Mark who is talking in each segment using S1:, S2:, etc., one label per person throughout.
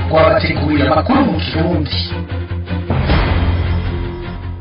S1: twabateguriye amakuru mu Kirundi.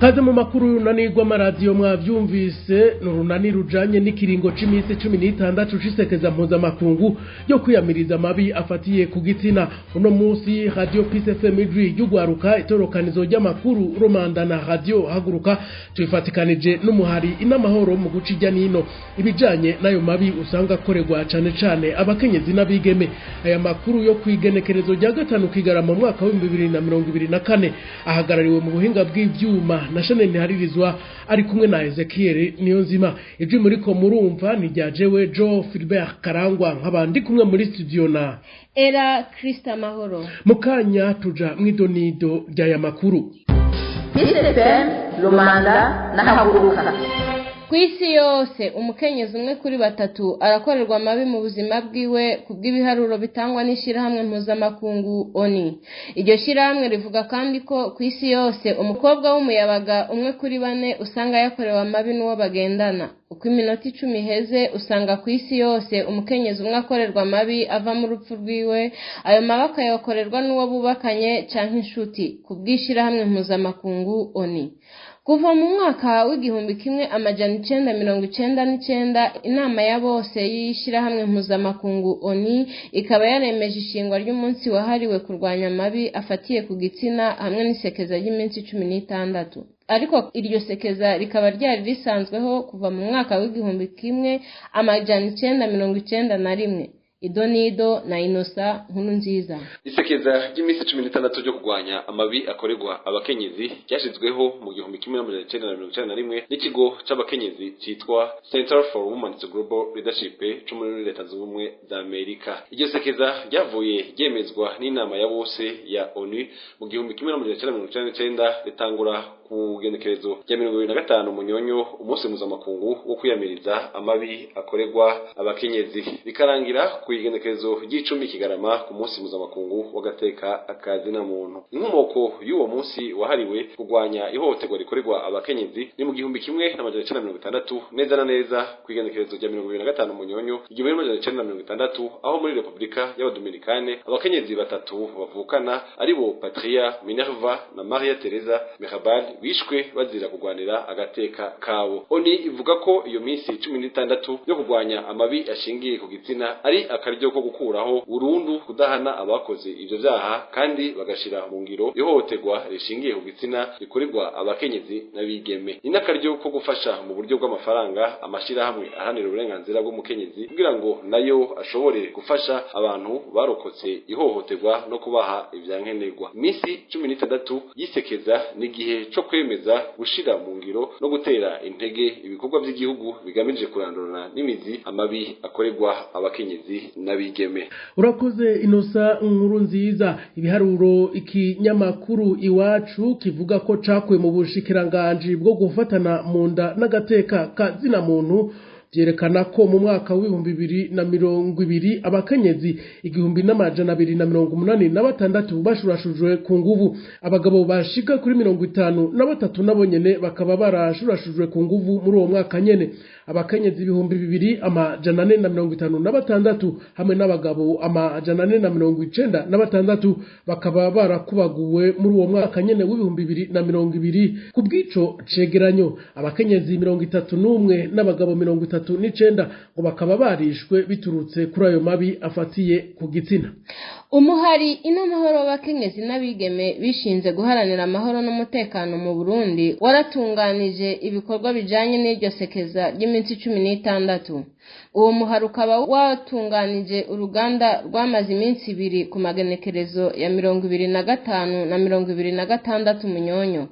S2: Kaze mu makuru y'urunani rw'amaradiyo mwavyumvise n'urunani rujanye n'ikiringo c'imisi 16 cisekeza mpuzamakungu yo kwiyamiriza amabi afatiye ku gitsina. Uno musi Radio Peace FM y'ugwaruka itorokanizo ry'amakuru Romanda na Radio Haguruka twifatikanije n'umuhari inamahoro mu gucijya nino ibijanye nayo mabi usanga akorerwa cane abakenyezi n'abigeme. Aya makuru yo kwigenekerezo rya gatanu Kigarama mu mwaka wa 2024 ahagarariwe mu buhinga bw'ivyuma na Chanel Haririzwa ari kumwe na Ezekiel Niyonzima. Ijwi muriko murumva ni ryajewe Joe Philbert Karangwa nk'abandi kumwe muri studio na
S3: Era Krista Mahoro.
S2: Mukanya tuja mwidonido ry'aya makuru.
S4: PCFM Romanda na Haguruka.
S3: Kwisi yose umukenyezi umwe kuri batatu arakorerwa amabi mu buzima bwiwe kubw'ibiharuro bitangwa n'ishirahamwe mpuzamakungu ONU. Iryo shirahamwe rivuga kandi ko kwisi yose umukobwa w'umuyabaga umwe kuri bane usanga yakorewe amabi n'uwo bagendana. Uko iminota 10 heze usanga kwisi yose umukenyezi umwe akorerwa amabi ava mu rupfu rwiwe, ayo mabaka yakorerwa n'uwo bubakanye canke inshuti kubw'ishirahamwe mpuzamakungu ONU. Kuva mu mwaka w'igihumbi kimwe amajana 999 inama ya bose y'ishirahamwe mpuzamakungu ONU ikaba yaremeje ishingwa ry'umunsi wahariwe kurwanya amabi afatiye ku gitsina hamwe n'isekeza ry'iminsi 16. Ariko iryo sekeza rikaba ryari risanzweho kuva mu mwaka w'igihumbi kimwe amajana 991. Idonido na Inosa nkuru nziza.
S5: Isekeza ry'imisi 16 ryo kurwanya amabi akorerwa abakenyezi ryashizweho mu gihumbi kimwe n'amajana 991 n'ikigo c'abakenyezi citwa Center for Women's Global Leadership cyo muri Leta Zunze Ubumwe za Amerika. Iryo sekeza ryavuye ryemezwa n'inama ya bose ya ONU mu gihumbi kimwe n'amajana 999 ritangura ku genekerezo rya 2025 Munyonyo umunsi mpuzamakungu wo kwiyamiriza amabi akorerwa abakenyezi, bikarangira ku igenekerezo ry'icumi Kigarama ku munsi mpuzamakungu w'agateka akazina muntu. Inkomoko y'uwo munsi wahariwe kurwanya ihohoterwa rikorerwa abakenyezi ni mu gihumbi kimwe n'amajana 960 neza na neza ku igenekerezo rya 2025 Munyonyo igihumbi n'amajana 960 aho muri Republika y'Abadominikane abakenyezi batatu bavukana aribo Patria Minerva na Maria Teresa Mirabal bishwe bazira kurwanira agateka kabo. ONU ivuga ko iyo minsi 16 yo kurwanya amabi ashingiye ku gitsina ari akaryo ko gukuraho burundu kudahana abakoze ivyo vyaha kandi bagashira mu ngiro ihohoterwa rishingiye ku gitsina rikorerwa abakenyezi n'abigeme. Ni n'akaryo ko gufasha mu buryo bw'amafaranga amashirahamwe ahanira uburenganzira bw'umukenyezi kugira ngo nayo ashobore gufasha abantu barokotse ihohoterwa no kubaha ivyankenerwa. Misi 16 yisekeza n'igihe cyo kwemeza gushira mu ngiro no gutera intege ibikorwa by'igihugu bigamije kurandurana n'imizi amabi akorerwa abakenyezi n'abigeme.
S2: Urakoze Inosa nkuru nziza. Ibiharuro ikinyamakuru Iwacu kivuga ko cakwe mu bushikiranganje bwo gufatana mu nda n'agateka kazina muntu vyerekana ko mu mwaka wa 2020 abakenyezi 1286 bashurashujwe ku nguvu, abagabo bashika kuri 53 nabo nyene bakaba barashurashujwe ku nguvu muri uwo mwaka nyene. Abakenyezi 2456 hamwe n'abagabo 496 bakaba barakubaguwe muri uwo mwaka nyene w'2020. Kubw'ico cegeranyo abakenyezi 31 n'abagabo 39 ngo bakaba barishwe biturutse kuri ayo mabi afatiye ku gitsina.
S3: Umuhari inamahoro w'abakenyezi n'abigeme bishinze guharanira amahoro n'umutekano mu Burundi waratunganije ibikorwa bijanye n'iryo sekeza ry'iminsi 16. Uwo muhari ukaba watunganije uruganda rwamaze iminsi 2 ku magenekerezo ya 2025 na 2026 Munyonyo.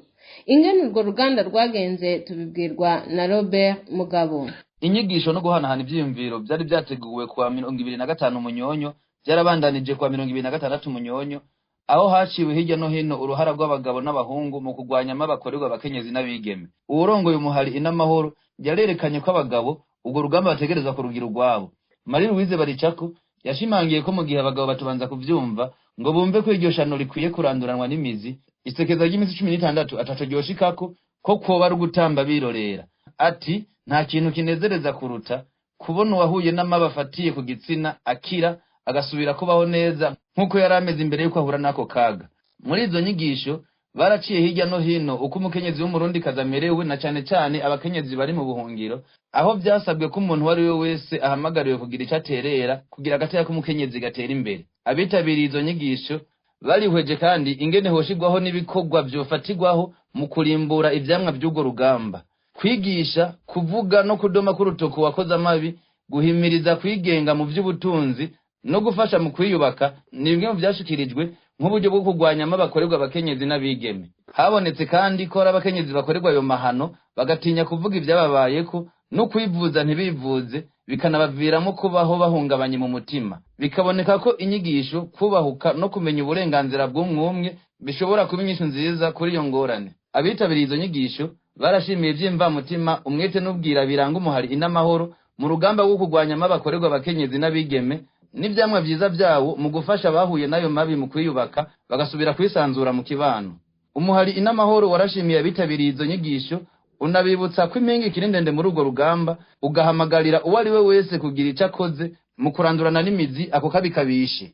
S3: Ingene urwo ruganda rwagenze tubibwirwa na Robert Mugabo.
S6: Inyigisho no guhanahana ivyiyumviro byari byateguwe kwa 2025 Munyonyo byarabandanije kwa 2026 Munyonyo, aho haciwe hirya no hino uruhara rw'abagabo n'abahungu mu kurwanya amabakorerwa abakenyezi n'abigeme. Uwurongoye umuhari inamahoro yarerekanye ko abagabo ubwo rugamba bategereza kurugira urwabo. Marie Louise Baricako yashimangiye ko mu gihe abagabo batubanza kuvyumva ngo bumve ko iryo shano rikwiye kuranduranwa n'imizi, isekeza ry'imisi 16 ataco ryoshikako ko koba ari gutamba birorera. Ati nta kintu kinezereza kuruta kubona uwahuye n'amabafatiye ku gitsina akira agasubira kubaho neza nk'uko yari ameze imbere y'uko ahura n'ako kaga. Muri izo nyigisho baraciye hirya no hino uko umukenyezi w'umurundi kazamerewe, na cane cane abakenyezi bari mu buhungiro, aho byasabwe ko umuntu wari we wese ahamagariwe kugira icyo aterera kugira agateka k'umukenyezi gatera imbere. Abitabiriye izo nyigisho barihweje kandi ingene hoshigwaho n'ibikorwa vyofatirwaho mu kurimbura ivyamwa by'ugo rugamba, kwigisha, kuvuga no kudoma k'urutoki wakoze amabi, guhimiriza kwigenga mu by'ubutunzi no gufasha mu kwiyubaka ni bimwe mu byashikirijwe nk'uburyo bwo kurwanyamo abakorerwa abakenyezi n'abigeme. Habonetse kandi ko abakenyezi bakorerwa ayo mahano bagatinya kuvuga ibyababayeko no kwivuza ntibivuze, bikanabaviramo kubaho bahungabanye mu mutima. Bikaboneka ko inyigisho, kubahuka no kumenya uburenganzira bw'umwe bishobora kuba inyishu nziza kuri iyo ngorane. Abitabiriye izo nyigisho barashimiye ivy'imvamutima, umwete n'ubwira biranga umuhari inamahoro mu rugamba rwo kurwanyamo abakorerwa abakenyezi n'abigeme n'ivyamwa vyiza vyawo mu gufasha abahuye nayo mabi mu kwiyubaka bagasubira kwisanzura mu kibano. Umuhari inamahoro warashimiye abitabiriye izo nyigisho, unabibutsa ko impinga ikiri ndende muri urwo rugamba, ugahamagarira uwo ari we wese kugira ico akoze mu kurandurana n'imizi ako kabi kabishe.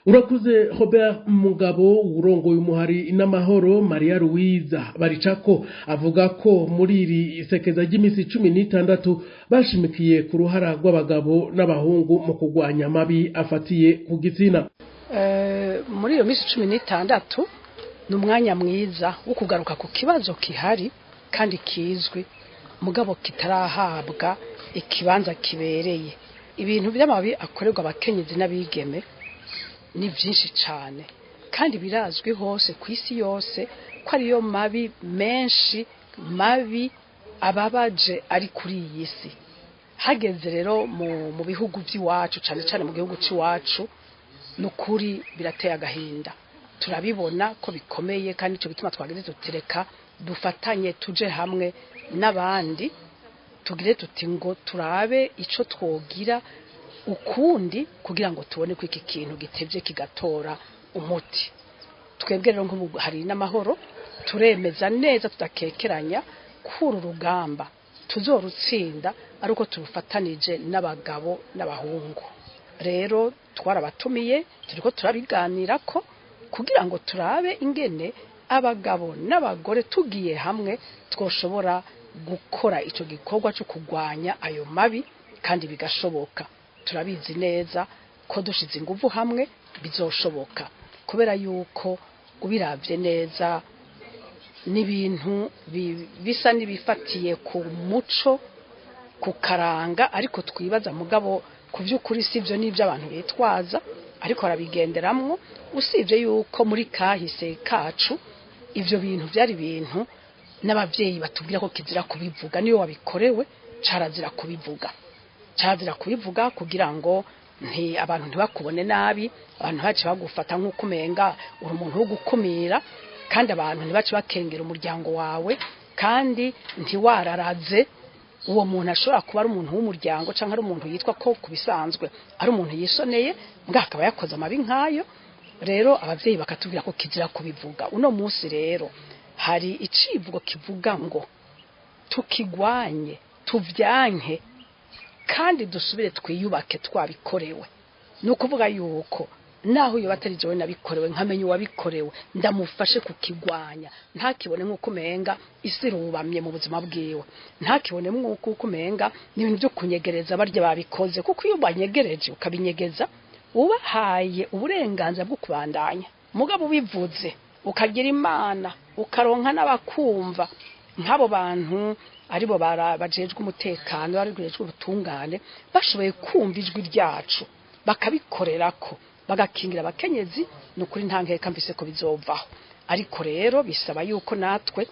S2: Urakuze Robert Mugabo urongoye umuhari inamahoro. Maria Louise Baricako avuga ko muri iri isekeza ry'imisi 16 bashimikiye ku ruhara rw'abagabo n'abahungu mu kurwanya amabi afatiye ku gitsina.
S7: Muri iyo misi 16 ni umwanya mwiza wo kugaruka ku kibazo kihari kandi kizwi mugabo kitarahabwa ikibanza kibereye. Ibintu by'amabi akorerwa abakenyezi n'abigeme ni byinshi cyane kandi birazwi hose ku isi yose ko ariyo mabi menshi mabi ababaje ari kuri iyi si. Hageze rero mu bihugu by'iwacu cyane cyane mu gihugu cy'iwacu n'ukuri birateye agahinda. Turabibona ko bikomeye kandi cyo bituma twageze tutireka dufatanye tuje hamwe n'abandi tugire tuti ngo turabe ico twogira ukundi kugira ngo tubone ko iki kintu gitevye kigatora umuti. Twebwe rero nk'ubu hari n'amahoro turemeza neza tudakekeranya kuri urugamba tuzorutsinda aruko turufatanije n'abagabo n'abahungu. Rero twarabatumiye turiko turabiganira ko kugira ngo turabe ingene abagabo n'abagore tugiye hamwe twoshobora gukora ico gikorwa cyo kugwanya ayo mabi kandi bigashoboka. Turabizi neza ko dushize ingufu hamwe bizoshoboka kubera yuko ubiravye neza n'ibintu bisa nibifatiye ku muco ku karanga, ariko twibaza mugabo ku by'ukuri sivyo n'ibyo abantu bitwaza, ariko arabigenderamwo. Usibye yuko muri kahise kacu ivyo bintu byari bintu n'abavyeyi batubwira ko kizira kubivuga, niyo wabikorewe carazira kubivuga kugira ngo abantu ntibakubone nabi, abantu bace bagufata nk'uko umenga uri umuntu wo gukumira, kandi abantu ntibace bakengera umuryango wawe, kandi ntiwararaze uwo muntu ashobora kuba ari umuntu w'umuryango cyangwa ari umuntu yitwa ko kubisanzwe ari umuntu yisoneye mbwa akaba yakoze amabi nkayo. Rero abavyeyi bakatubwira ko kizira kubivuga. Uno munsi rero hari icivugo kivuga ngo tukigwanye tuvyanke kandi dusubire twiyubake twabikorewe. Nukuvuga yuko naho iyo batari jewe nabikorewe nkamenye wabikorewe ndamufashe kukigwanya, ntakibone nk'uko umenga isi rubamye mu buzima bwiwe, ntakibone nk'uko umenga n'ibintu byo kunyegereza barya babikoze, kuko iyo banyegereje ukabinyegeza ubahaye uburenganzira bwo kubandanya. Mugabo bivuze ukagira imana ukaronka n'abakumva nk'abo bantu aribo bajejwe umutekano barigejwe ubutungane bashoboye kumva ijwi ryacu bakabikorerako bagakingira abakenyezi, nukuri ntankeka mbise ko bizovaho. Ariko rero bisaba yuko natwe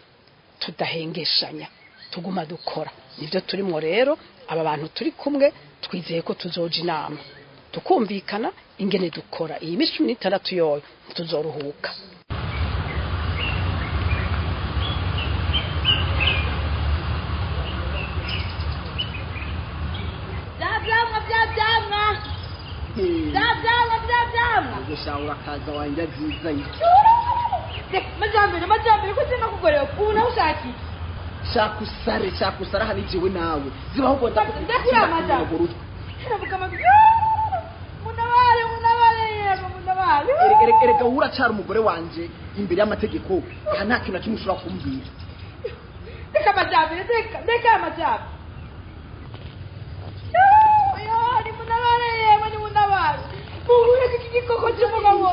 S7: tudahengeshanya tuguma dukora. Nivyo turimo rero aba bantu turi kumwe twizeye ko tuzoja inama tukumvikana ingene dukora. Iyi misi 16 yoyo tuzoruhuka.
S8: Gushaura kaza wanja ziza iki
S9: majambere ko sema kugorera kuna ushaki
S8: shakusara hanijiwe nawe zibaho bonda
S9: ndakira majambere ndavuga mabyo munaware nabi
S8: erega uracara umugore wanje imbere y'amategeko nta kintu na kimwe ushobora kumbwira
S9: reka amajyambere reka amajyambere ni munabare yewe ni munabare muhuye iki gikoko cy'umugabo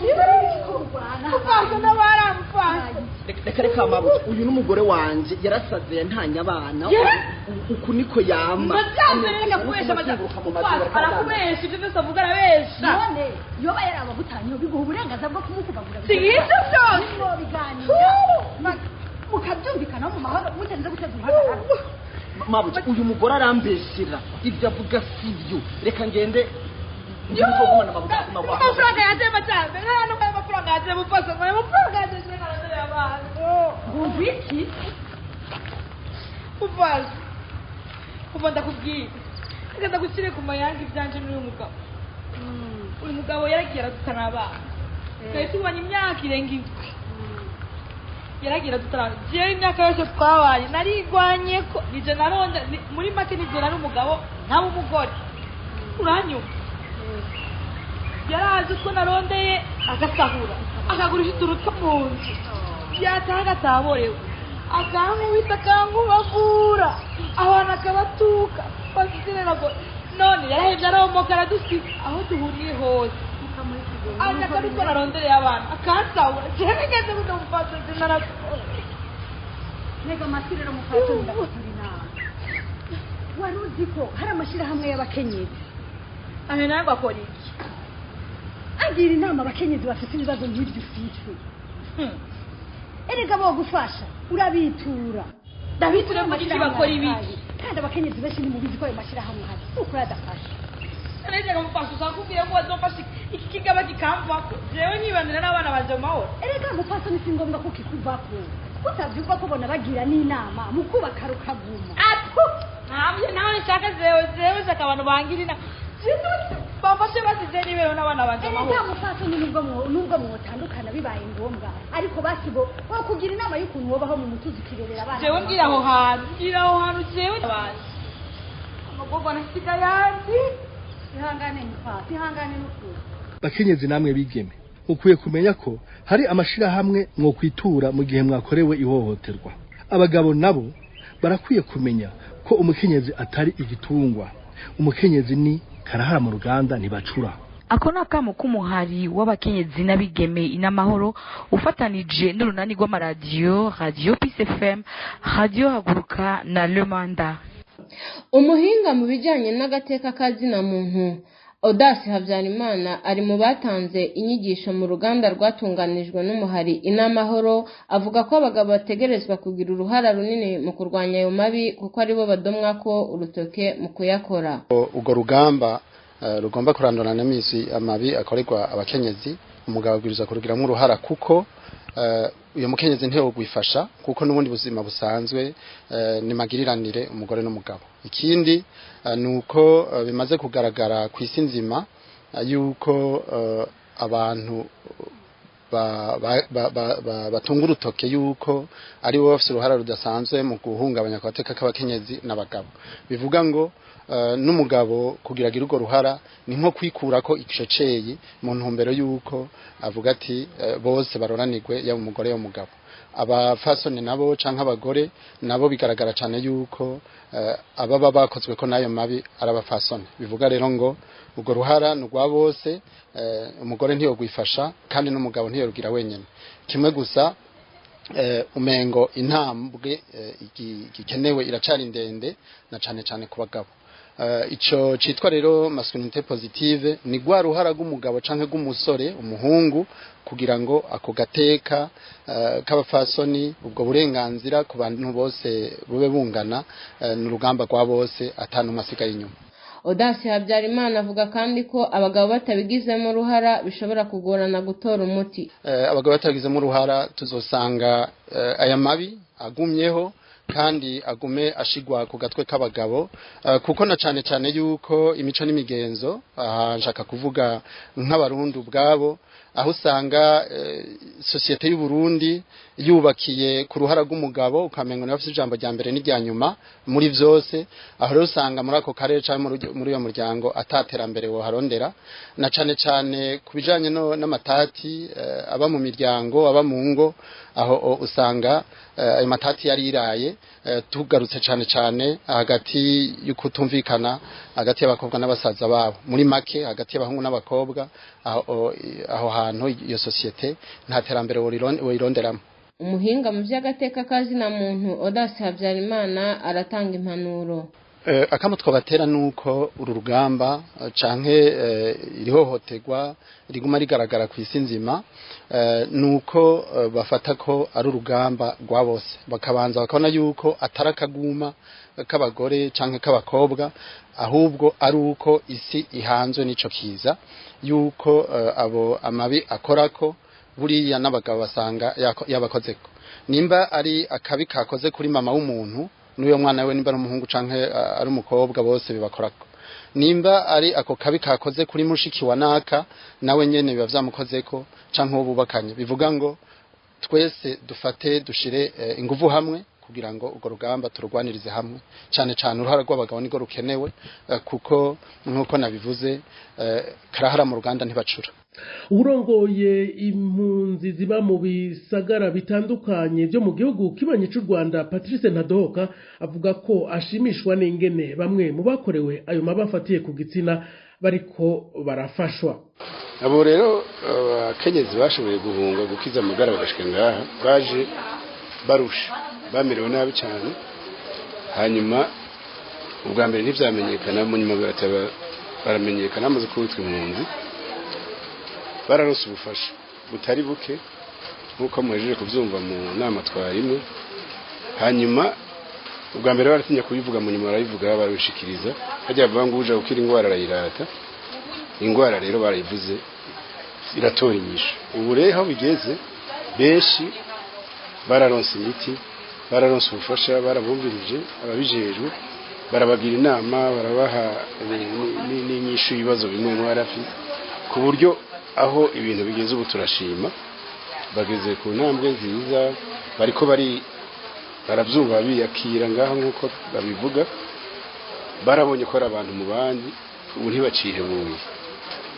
S9: mufasha n'abaramufasha
S8: reka amabu uyu n'umugore wanje yarasaze ntanya abana uku niko yama
S9: reka kubesha arakubesha ibyo byose avuga arabesha
S10: none yoba yarabavutanye biguha uburenganzira bwo kumukubagura
S9: si ibyo byose
S10: biganira mukabyumvikanaho mu mahoro mutenze guteza uruhagarara
S8: mabu uyu mugore arambeshyira ibyo avuga sibyo reka ngende
S9: amafaranga yanjye y'amajyambere nta n'amafaranga yanjye y'umufasha amafaranga yanjye y'amajyambere y'abantu
S10: ngumva iki
S9: ufasha kuva ndakubwira reka ndagushyire ku mayanga ibyanjye n'uyu mugabo uyu mugabo yaragiye aradutana abana twari tubanye imyaka irenga indwi yaragiye aradutana jewe imyaka yose twabaye narigwanye ko nije naronda muri make nije nari umugabo ntaba umugore uranyuma yarazi ko narondeye agasahura akagurisha utuntu two mu nzu yataha agataborewe akankubita akankubavura abantu akabatuka basirerago none yarahebye arahomoka aradusiga aho duhuriye hose aje akabiko narondereye abantu akansahura jewe ngeze kudamufasha sinarakoze
S10: ntega amasirero mufasha ndakuturi nawe wari uzi ko hari amashyirahamwe y'abakenyezi
S9: ahe nawe bakora iki
S10: agira inama abakenyezi bafite ibibazo nk'ibyo ufite erega bo gufasha urabitura
S9: ndabitura mu iki bakora ibiki
S10: kandi abakenyezi benshi ni mubizi ko ayo mashyirahamwe hari uko yadafasha
S9: neza mufasha uzakubwiye ko wazofasha iki kigaba kikamvako jewe nibanira n'abana banje mu mahoro
S10: erega mufasha ni si ngombwa ko kikuvako utabyumva ko bona bagira n'inama mu kubaka rukaguma
S9: ntabyo nawe nshaka zewe zaka abantu bangira inama bafashe basize nibero n'abana banje amahoro
S10: erega mufasha nubwo mwotandukana bibaye ngombwa ariko basibo wo kugira inama y'ukuntu wobaho mu mutuzi kirerera abana
S9: jewe ngira aho hantu jewe abanje amagogo nasiga yandi
S10: ihangane mufasha ihangane n'ukuri
S2: bakenyezi namwe bigeme ukwiye kumenya ko hari amashirahamwe mwo kwitura mu gihe mwakorewe ihohoterwa abagabo nabo barakwiye kumenya ko umukenyezi atari igitungwa umukenyezi ni karahara mu ruganda ntibacura
S11: ako nakamo k'umuhari w'abakenyezi n'abigeme inamahoro ufatanije n'urunani rw'amaradiyo radio Peace FM radio haguruka na Le Manda.
S3: Umuhinga mu bijyanye n'agateka kazina muntu Odasi Habyarimana ari mu batanze inyigisho mu ruganda rwatunganijwe n'umuhari inamahoro avuga ko abagabo bategerezwa kugira uruhara runini mu kurwanya ayo mabi kuko aribo badomwa ko urutoke mu kuyakora.
S12: Ugo rugamba rugomba kurandura n'imisi amabi akorerwa abakenyezi umugabo abwiriza kurugiramo uruhara kuko uyo mukenyezi ntewe gwifasha kuko n'ubundi buzima busanzwe ni magiriranire umugore n'umugabo. Ikindi nuko bimaze kugaragara ku isi nzima yuko abantu batunga urutoke yuko ari bo bafite uruhara rudasanzwe mu guhungabanya agateka k'abakenyezi n'abagabo. Bivuga ngo n'umugabo kugira ngo urwo ruhara ni nko kwikura ko iceceye mu ntumbero yuko avuga ati bose baroranirwe yaba umugore y'umugabo. Abafasoni nabo canke abagore nabo bigaragara cyane yuko ababa bakozwe ko nayo mabi arabafasoni. Bivuga rero ngo urwo ruhara n'ugwa bose umugore ntiyo gwifasha kandi n'umugabo ntiyo rugira wenyene. Kimwe gusa umengo intambwe igikenewe iracari ndende na cyane ku bagabo. Ico citwa rero masculinité positive ni gwa ruhara rw'umugabo canke rw'umusore umuhungu kugira ngo ako gateka k'abafasoni ubwo burenganzira ku bantu bose bube bungana n'urugamba rwa bose atanu masigaye inyuma.
S3: Odasi Habyarimana avuga kandi ko abagabo batabigizemo uruhara bishobora kugorana gutora umuti.
S12: Abagabo batabigizemo uruhara tuzosanga aya mabi agumyeho kandi agume ashigwa ku gatwe k'abagabo kuko na cyane yuko imico n'imigenzo nshaka kuvuga nk'abarundi ubwabo aho usanga societe y'u Burundi yubakiye ku ruhara rw'umugabo ukamengo n'abafite ijambo rya mbere n'irya nyuma muri vyose, aho rero usanga muri ako karere cyangwa muri uyo muryango ataterambere wo harondera, na cane kubijanye n'amatati aba mu miryango aba mu ngo, aho usanga ayo matati yari iraye, tugarutse cane hagati y'ukutumvikana hagati y'abakobwa n'abasaza babo, muri make hagati y'abahungu n'abakobwa, aho hantu iyo societe nta terambere woyironderamo.
S3: Umuhinga mu by'agateka kazina muntu Odas Habyarimana aratanga impanuro.
S12: Akamo twabatera nuko uru rugamba canke irihohoterwa riguma rigaragara ku isi nzima, nuko bafata ko ari urugamba rwa bose, bakabanza bakabona yuko atarakaguma k'abagore canke k'abakobwa, ahubwo ari uko isi ihanzwe n'ico kiza, yuko abo amabi akorako buriya n'abagabo basanga yabakozeko. Nimba ari akabi kakoze kuri mama w'umuntu n'uyo mwana we, nimba ari umuhungu canke ari umukobwa, bose bibakorako. Nimba ari ako kabi kakoze kuri mushiki wa naka, nawe nyene biba vyamukozeko canke uwo bubakanye. Bivuga ngo twese dufate dushire inguvu hamwe kugira ngo urwo rugamba turugwanirize hamwe, cyane uruhara rw'abagabo niko rukenewe, kuko nkuko nabivuze karahara mu ruganda ntibacura.
S2: Urongoye impunzi ziba mu bisagara bitandukanye byo mu gihugu kibanye cy'u Rwanda, Patrice Ntadohoka avuga ko ashimishwa n'ingene bamwe mu bakorewe ayo mabafatiye ku gitsina bariko barafashwa.
S13: Abo rero abakenyezi bashoboye guhunga gukiza amagara bagashika ngaha, baje barusha, bamerewe nabi cyane, hanyuma ubwa mbere ntivyamenyekana, mu nyuma baramenyekana amaze kubitwa impunzi, bararonse ubufasha butari buke nkuko muhejeje kuvyumva mu nama twarimwe. Hanyuma ubwa mbere baratinya kubivuga, mu nyuma barabivuga, barabishikiriza, hajya bavuga ngo uje gukira ingwara arayirata. Ingwara rero barayivuze iratora inyishu. Ubu rero aho bigeze, benshi bararonse imiti, bararonse ubufasha, barabumvirije ababijejwe, barabagira inama, barabaha n'inyishu ibibazo bimwe barafite, ku buryo aho ibintu bigeze ubu turashima, bageze ku ntambwe nziza, bariko baravyumva biyakira ngaho nkuko babivuga, barabonye ko ari abantu mu bandi, ubu ntibacihebuye.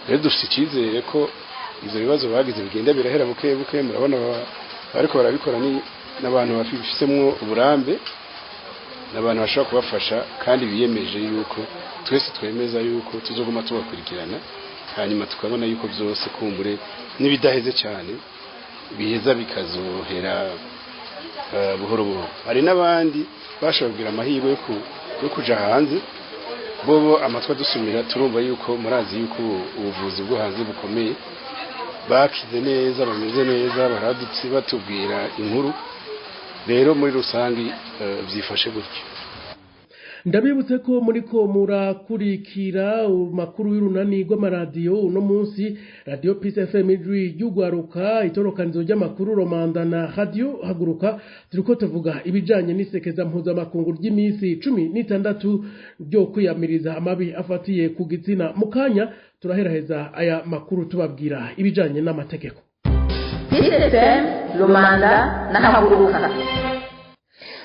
S13: Rero dufite icyizere ko ivyo bibazo bagize bigenda birahera buke buke. Murabona bariko barabikora n'abantu bafitsemwo uburambe, n'abantu bashobora kubafasha, kandi biyemeje yuko twese twemeza yuko tuzoguma tubakurikirana, hanyuma tukabona yuko byose kumbure n'ibidaheze cyane biheza bikazohera buhoro buhoro. Hari n'abandi bashobora kugira amahirwe yo kuja hanze, bobo amatwa dusumira, turumva yuko murazi yuko ubuvuzi bwo hanze bukomeye, bakize neza, bameze neza, baradutse batubwira inkuru. Rero muri rusangi byifashe gutyo.
S2: Ndabibutse ko muriko murakurikira makuru y'urunani rw'amaradiyo uno munsi, Radio Peace FM ijwi ry'ugwaruka, itorokanizo ry'amakuru Romanda na Radio Haguruka, turiko tuvuga ibijanye n'isekeza mpuzamakungu ry'iminsi 16 ryo kwiyamiriza amabi afatiye ku gitsina. Mukanya turaheraheza aya makuru tubabwira ibijanye n'amategeko.
S4: Peace FM, Romanda na Haguruka.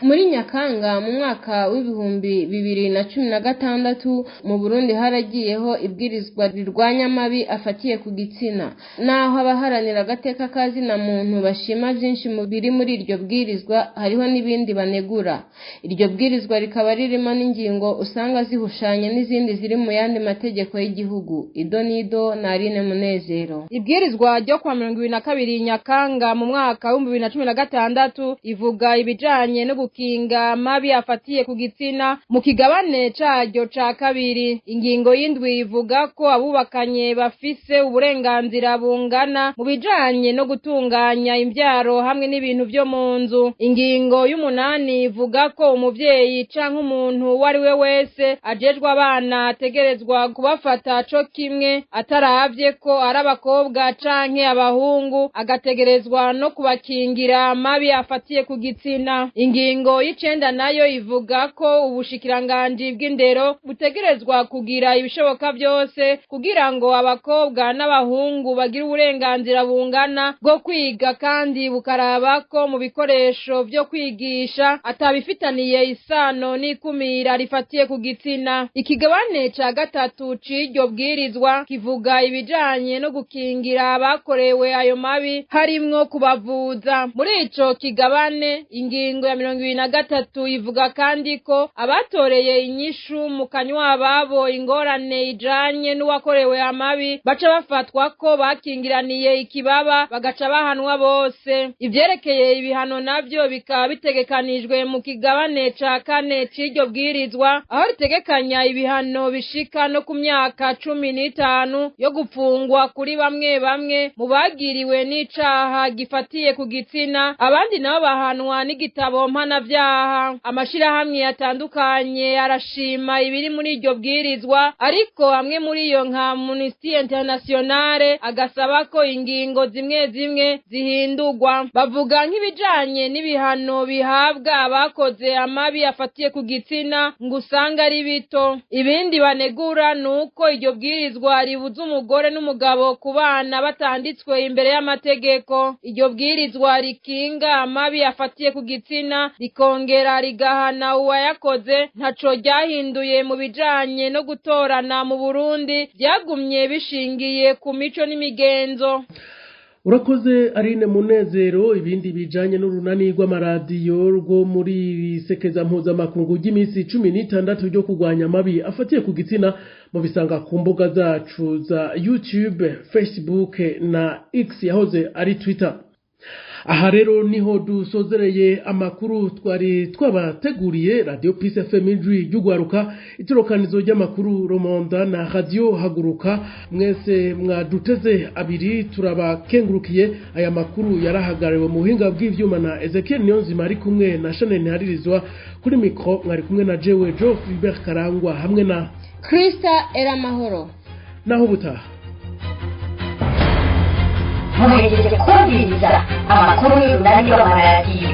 S3: Muri Nyakanga mu mwaka w'ibihumbi 2016 mu Burundi haragiyeho ibwirizwa rirwanya amabi afatiye ku gitsina, naho abaharanira agateka kazina muntu bashima byinshi mu biri muri iryo bwirizwa, hariho n'ibindi banegura. Iryo bwirizwa rikaba ririmo n'ingingo usanga zihushanye n'izindi ziri mu yandi mategeko y'igihugu. Idonido na Aline Munezero.
S14: Ibwirizwa ryo kwa 22 Nyakanga mu mwaka wa 2016 ivuga ibijanye no gukinga mabi afatiye ku gitsina mu kigabane caryo ca kabiri. Ingingo y'indwi ivuga ko abubakanye bafise uburenganzira bungana mu bijanye no gutunganya imbyaro hamwe n'ibintu byo mu nzu. Ingingo y'umunani ivuga ko umuvyeyi canke umuntu wari we wese ajejwe abana ategerezwa kubafata co kimwe, ataravye ko ari abakobwa canke abahungu, agategerezwa no kubakingira mabi afatiye ku gitsina. Ingingo ingingo y'icenda nayo ivuga ko ubushikiranganji bw'indero butegerezwa kugira ibishoboka byose kugira ngo abakobwa n'abahungu bagire uburenganzira bungana bwo kwiga kandi bukaraba ko mu bikoresho byo kwigisha atabifitaniye isano n'ikumira rifatiye ku gitsina. Ikigabane ca gatatu c'iryo bwirizwa kivuga ibijanye no gukingira abakorewe ayo mabi harimwo kubavuza. Muri ico kigabane ingingo ya 23 ivuga kandi ko abatoreye inyishu mu kanywa babo ingorane ijanye n'uwakorewe amabi baca bafatwa ko bakingiraniye ikibaba bagaca bahanwa bose. Ivyerekeye ibihano navyo bikaba bitegekanijwe mu kigabane ca kane c'iryo bwirizwa aho ritegekanya ibihano bishika no ku myaka 15 yo gupfungwa kuri bamwe bamwe mu bagiriwe n'icaha gifatiye ku gitsina, abandi nabo bahanwa n'igitabo mpanavyaha. Amashirahamwe atandukanye arashima ibiri muri iryo bwirizwa, ariko hamwe muri iyo nka Amnesty Internationale agasaba ko ingingo zimwe zimwe zihindurwa. Bavuga nk'ibijanye n'ibihano bihabwa abakoze amabi afatiye ku gitsina ngo usanga ari bito. Ibindi banegura nuko iryo bwirizwa ribuza umugore n'umugabo kubana batanditswe imbere y'amategeko. Iryo bwirizwa rikinga amabi afatiye ku gitsina rikongera rigahana uwayakoze ntaco ryahinduye mu bijanye no gutorana mu Burundi, byagumye bishingiye ku mico n'imigenzo.
S2: Urakoze Aline Munezero. Ibindi bijanye n'urunani rw'amaradiyo rwo muri sekeza mpuzamakungu ry'iminsi 16 ryo kurwanya amabi afatiye ku gitsina mu bisanga ku mbuga zacu za YouTube, Facebook na X yahoze ari Twitter. Aha rero niho dusozereye amakuru twari twabateguriye. Radio Peace FM ijwi ry'ugwaruka, itorokanizo ry'amakuru Romonda na Radio Haguruka. Mwese mwaduteze abiri turabakengurukiye. Aya makuru yarahagariwe mu buhinga bw'ivyuma na Ezekiel Niyonzima ari kumwe na Chanel Haririzwa. Kuri micro mwari kumwe na Jewe Joe Philbert Karangwa hamwe na
S3: Krista Eramahoro.
S2: Naho butaha.
S10: Muhejeje kumviriza amakuru y'urunani rw'amaradiyo